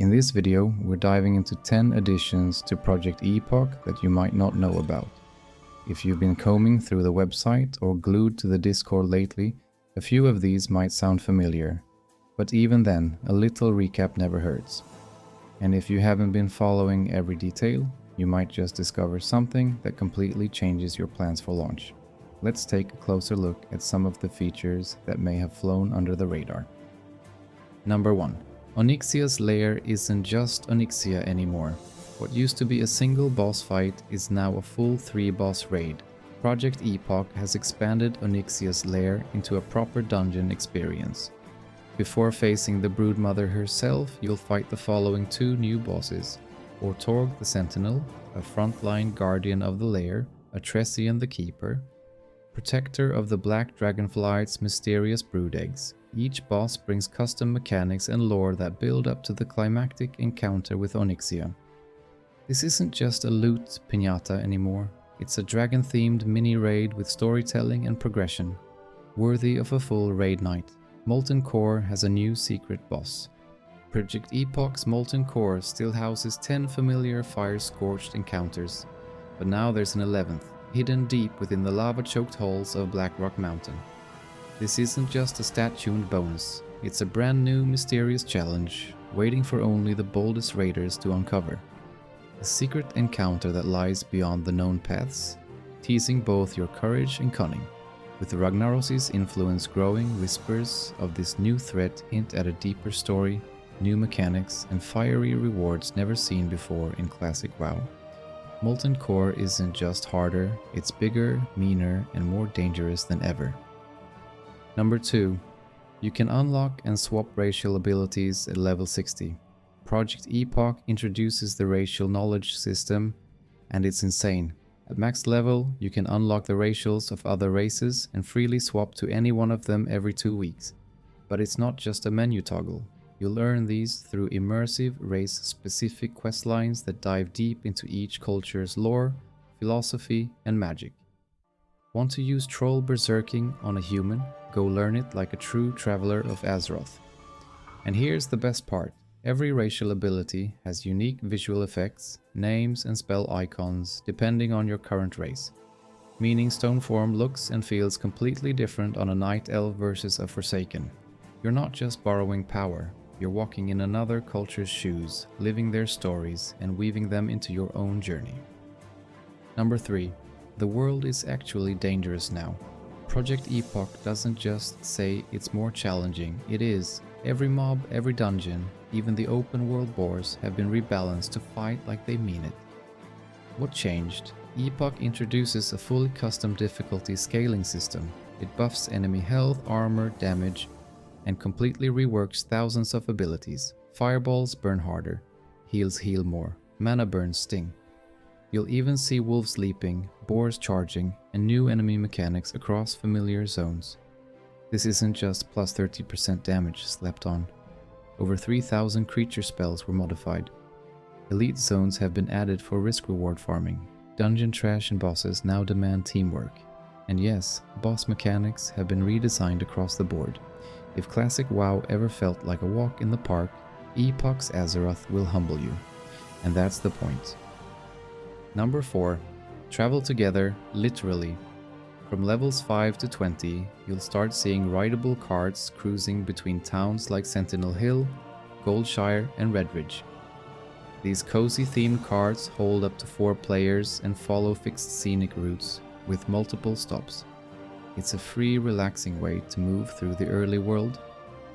In this video, we're diving into 10 additions to Project Epoch that you might not know about. If you've been combing through the website or glued to the Discord lately, a few of these might sound familiar. But even then, a little recap never hurts. And if you haven't been following every detail, you might just discover something that completely changes your plans for launch. Let's take a closer look at some of the features that may have flown under the radar. Number 1. Onyxia's Lair isn't just Onyxia anymore. What used to be a single boss fight is now a full 3-boss raid. Project Epoch has expanded Onyxia's Lair into a proper dungeon experience. Before facing the Broodmother herself, you'll fight the following 2 new bosses: Ortorg the Sentinel, a frontline guardian of the Lair, a Tresian the Keeper, protector of the Black Dragonflight's mysterious brood eggs. Each boss brings custom mechanics and lore that build up to the climactic encounter with Onyxia. This isn't just a loot piñata anymore, it's a dragon-themed mini-raid with storytelling and progression, worthy of a full raid night. Molten Core has a new secret boss. Project Epoch's Molten Core still houses 10 familiar fire-scorched encounters, but now there's an 11th, hidden deep within the lava-choked halls of Blackrock Mountain. This isn't just a stat-tuned bonus, it's a brand new mysterious challenge, waiting for only the boldest raiders to uncover. A secret encounter that lies beyond the known paths, teasing both your courage and cunning. With Ragnaros's influence growing, whispers of this new threat hint at a deeper story, new mechanics, and fiery rewards never seen before in classic WoW. Molten Core isn't just harder, it's bigger, meaner, and more dangerous than ever. Number 2. You can unlock and swap racial abilities at level 60. Project Epoch introduces the racial knowledge system, and it's insane. At max level, you can unlock the racials of other races and freely swap to any one of them every 2 weeks. But it's not just a menu toggle. You'll earn these through immersive, race-specific questlines that dive deep into each culture's lore, philosophy, and magic. Want to use troll berserking on a human? Go learn it like a true traveler of Azeroth. And here's the best part. Every racial ability has unique visual effects, names and spell icons depending on your current race. Meaning Stoneform looks and feels completely different on a Night Elf versus a Forsaken. You're not just borrowing power, you're walking in another culture's shoes, living their stories and weaving them into your own journey. Number 3. The world is actually dangerous now. Project Epoch doesn't just say it's more challenging, it is. Every mob, every dungeon, even the open world boars have been rebalanced to fight like they mean it. What changed? Epoch introduces a fully custom difficulty scaling system. It buffs enemy health, armor, damage, and completely reworks thousands of abilities. Fireballs burn harder, heals heal more, mana burns sting. You'll even see wolves leaping, boars charging, and new enemy mechanics across familiar zones. This isn't just plus 30% damage slapped on. Over 3,000 creature spells were modified. Elite zones have been added for risk-reward farming. Dungeon trash and bosses now demand teamwork. And yes, boss mechanics have been redesigned across the board. If classic WoW ever felt like a walk in the park, Epoch's Azeroth will humble you. And that's the point. Number 4. Travel together, literally. From levels 5 to 20, you'll start seeing rideable carts cruising between towns like Sentinel Hill, Goldshire, and Redridge. These cozy themed carts hold up to 4 players and follow fixed scenic routes with multiple stops. It's a free, relaxing way to move through the early world.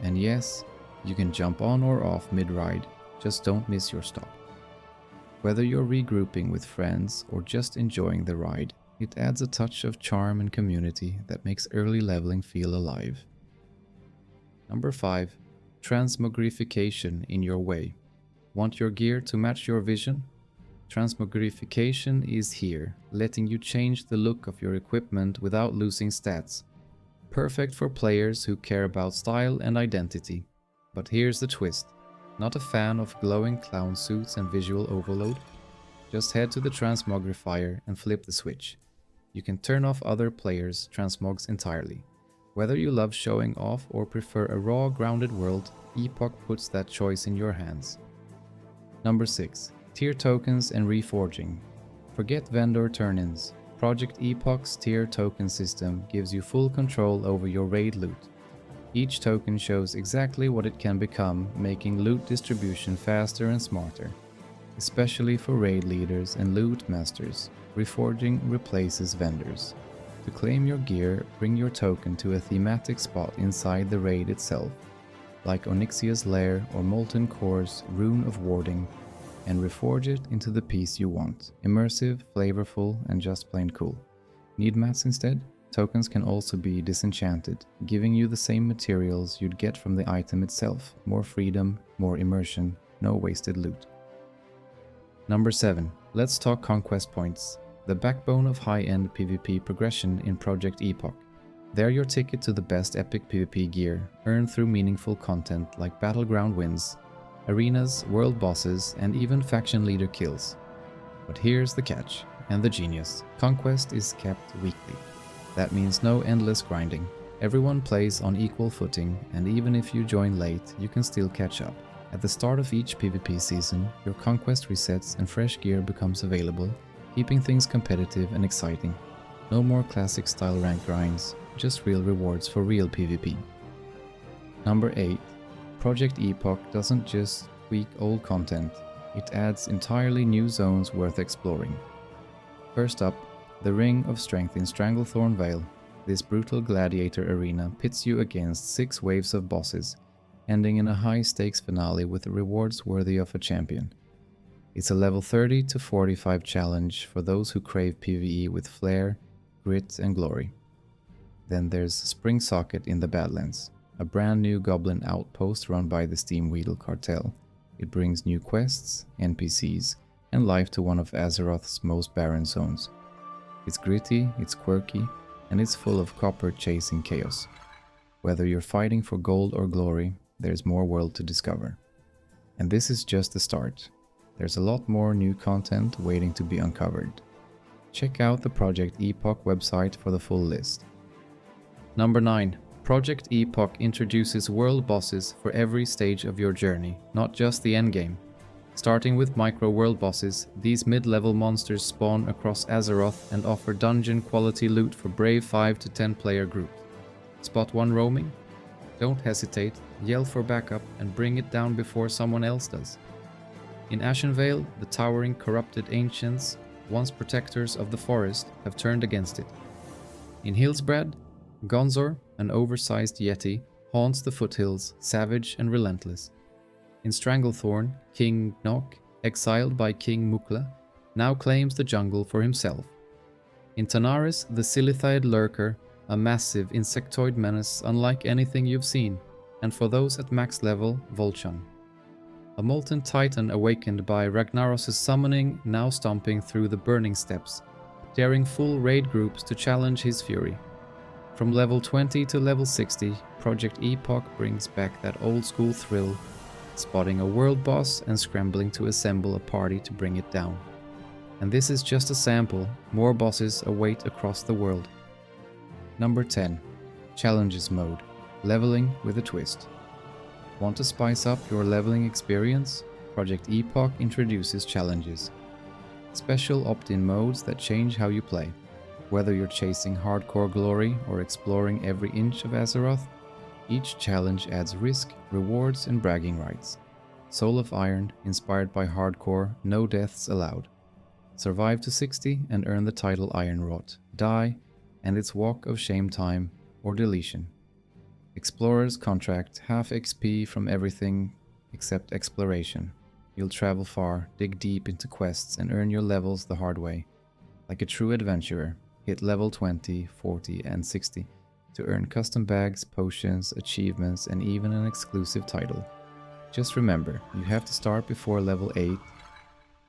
And yes, you can jump on or off mid-ride, just don't miss your stop. Whether you're regrouping with friends or just enjoying the ride, it adds a touch of charm and community that makes early leveling feel alive. Number 5. Transmogrification in your way. Want your gear to match your vision? Transmogrification is here, letting you change the look of your equipment without losing stats. Perfect for players who care about style and identity. But here's the twist. Not a fan of glowing clown suits and visual overload? Just head to the Transmogrifier and flip the switch. You can turn off other players' transmogs entirely. Whether you love showing off or prefer a raw, grounded world, Epoch puts that choice in your hands. Number 6. Tier tokens and reforging. Forget vendor turn-ins. Project Epoch's tier token system gives you full control over your raid loot. Each token shows exactly what it can become, making loot distribution faster and smarter. Especially for raid leaders and loot masters, Reforging replaces vendors. To claim your gear, bring your token to a thematic spot inside the raid itself, like Onyxia's Lair or Molten Core's Rune of Warding, and reforge it into the piece you want. Immersive, flavorful, and just plain cool. Need mats instead? Tokens can also be disenchanted, giving you the same materials you'd get from the item itself. More freedom, more immersion, no wasted loot. Number 7. Let's talk Conquest Points, the backbone of high-end PvP progression in Project Epoch. They're your ticket to the best epic PvP gear, earned through meaningful content like battleground wins, arenas, world bosses, and even faction leader kills. But here's the catch, and the genius. Conquest is kept weekly. That means no endless grinding. Everyone plays on equal footing, and even if you join late, you can still catch up. At the start of each PvP season, your conquest resets and fresh gear becomes available, keeping things competitive and exciting. No more classic style rank grinds, just real rewards for real PvP. Number 8. Project Epoch doesn't just tweak old content, it adds entirely new zones worth exploring. First up, the Ring of Strength in Stranglethorn Vale. This brutal gladiator arena pits you against 6 waves of bosses, ending in a high-stakes finale with rewards worthy of a champion. It's a level 30 to 45 challenge for those who crave PvE with flair, grit and glory. Then there's Spring Socket in the Badlands, a brand new goblin outpost run by the Steamweedle cartel. It brings new quests, NPCs, and life to one of Azeroth's most barren zones. It's gritty, it's quirky, and it's full of copper-chasing chaos. Whether you're fighting for gold or glory, there's more world to discover. And this is just the start. There's a lot more new content waiting to be uncovered. Check out the Project Epoch website for the full list. Number 9. Project Epoch introduces world bosses for every stage of your journey, not just the endgame. Starting with micro world bosses, these mid-level monsters spawn across Azeroth and offer dungeon quality loot for brave 5 to 10 player groups. Spot one roaming? Don't hesitate, yell for backup and bring it down before someone else does. In Ashenvale, the towering corrupted ancients, once protectors of the forest, have turned against it. In Hillsbrad, Gonzor, an oversized yeti, haunts the foothills, savage and relentless. In Stranglethorn, King Gnoc, exiled by King Mukla, now claims the jungle for himself. In Tanaris, the Silithide Lurker, a massive insectoid menace unlike anything you've seen, and for those at max level, Volchan. A Molten Titan awakened by Ragnaros' summoning, now stomping through the burning steppes, daring full raid groups to challenge his fury. From level 20 to level 60, Project Epoch brings back that old school thrill, spotting a world boss and scrambling to assemble a party to bring it down. And this is just a sample, more bosses await across the world. Number 10. Challenges Mode, leveling with a twist. Want to spice up your leveling experience? Project Epoch introduces challenges. Special opt-in modes that change how you play. Whether you're chasing hardcore glory or exploring every inch of Azeroth, each challenge adds risk, rewards and bragging rights. Soul of Iron, inspired by hardcore, no deaths allowed. Survive to 60 and earn the title Ironwrought. Die, and it's Walk of Shame time or deletion. Explorer's Contract, half XP from everything except exploration. You'll travel far, dig deep into quests and earn your levels the hard way. Like a true adventurer, hit level 20, 40 and 60 to earn custom bags, potions, achievements and even an exclusive title. Just remember, you have to start before level 8,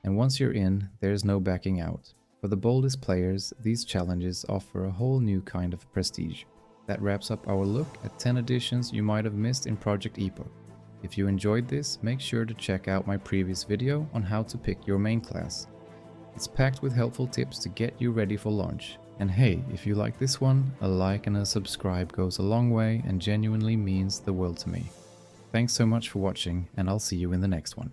and once you're in, there's no backing out. For the boldest players, these challenges offer a whole new kind of prestige. That wraps up our look at 10 additions you might have missed in Project Epoch. If you enjoyed this, make sure to check out my previous video on how to pick your main class. It's packed with helpful tips to get you ready for launch. And hey, if you like this one, a like and a subscribe goes a long way and genuinely means the world to me. Thanks so much for watching, and I'll see you in the next one.